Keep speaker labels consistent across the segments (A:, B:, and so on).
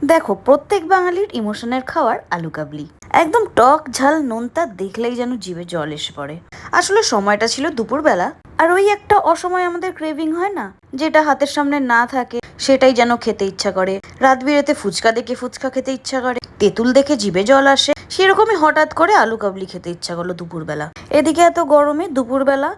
A: দেখো, প্রত্যেক বাঙালির ইমোশনের খাবার আলু কাবলি। একদম টক ঝাল নোনতা দেখলেই যেন জিভে জল এসে পড়ে। আসলে সময়টা ছিল দুপুরবেলা, আর ওই একটা অসময় আমাদের ক্রেভিং হয় না, যেটা হাতের সামনে না থাকে সেটাই যেন খেতে ইচ্ছা করে। রাত বিরেতে ফুচকা দেখে ফুচকা খেতে ইচ্ছা করে, তেঁতুল দেখে জিভে জল আসে, সেরকমই হঠাৎ করে আলু কাবলি খেতে ইচ্ছা করলো দুপুরবেলা। এদিকে এত গরমে দুপুরবেলা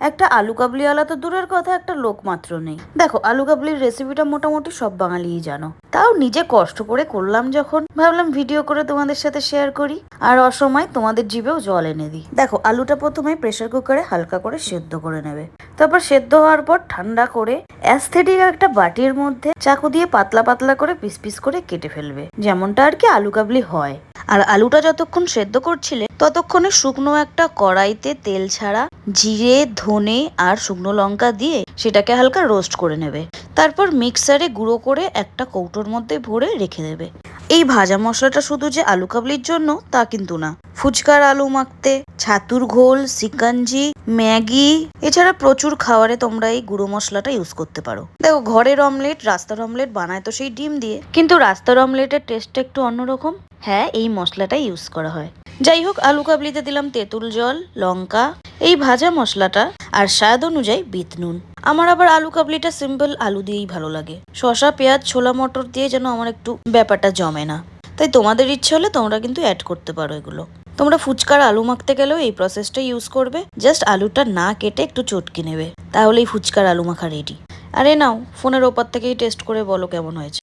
A: একটা আলু কাবলিওয়ালা তো দূরের কথা, একটা লোক মাত্র নেই। দেখো, আলু কাবলির রেসিপিটা মোটামুটি সব বাঙালিই জানো, তাও নিজে কষ্ট করে করলাম যখন, ভাবলাম ভিডিও করে তোমাদের সাথে শেয়ার করি, আর অসময় তোমাদের জিভেও জল এনে দিই। দেখো, আলুটা প্রথমে প্রেসার কুকারে হালকা করে সেদ্ধ করে নেবে। তারপর সেদ্ধ হওয়ার পর ঠান্ডা করে অ্যাস্থেটিক একটা বাটির মধ্যে চাকু দিয়ে পাতলা পাতলা করে পিস পিস করে কেটে ফেলবে, যেমনটা আর কি আলু কাবলি হয়। আর আলুটা যতক্ষণ সেদ্ধ করছিলে ততক্ষণে শুকনো একটা কড়াইতে তেল ছাড়া জিরে, ধনে আর শুকনো লঙ্কা দিয়ে সেটাকে হালকা রোস্ট করে নেবে। তারপর মিক্সারে গুঁড়ো করে একটা কৌটোর মধ্যে ভরে রেখে দেবে। এই ভাজা মশলাটা শুধু যে আলু কাবলির জন্য তা কিন্তু না, ফুচকার আলু মাখতে, ছাতুর ঘোল, সিকাঞ্জি, ম্যাগি, এছাড়া প্রচুর খাবারে তোমরা এই গুঁড়ো মশলাটা ইউজ করতে পারো। দেখো, ঘরের অমলেট, রাস্তার অমলেট বানায় তো সেই ডিম দিয়ে, কিন্তু রাস্তার অমলেটের টেস্টটা একটু অন্যরকম। হ্যাঁ, এই মশলাটাই ইউজ করা হয়। যাই হোক, আলু কাবলিতে দিলাম তেঁতুল জল, লঙ্কা, এই ভাজা মশলাটা, আর স্বাদ অনুযায়ী বিট নুন। আমার আবার আলু কাবলিটা সিম্পল আলু দিয়েই ভালো লাগে, শসা, পেঁয়াজ, ছোলা মটর দিয়ে যেন আমার একটু ব্যাপারটা জমে না। তাই তোমাদের ইচ্ছে হলে তোমরা কিন্তু অ্যাড করতে পারো এগুলো। তোমরা ফুচকার আলু মাখতে গেলেও এই প্রসেসটা ইউজ করবে, জাস্ট আলুটা না কেটে একটু চটকে নেবে, তাহলেই ফুচকার আলু মাখা রেডি। আরে নাও, ফোনের ওপর থেকেই টেস্ট করে বলো কেমন হয়েছে।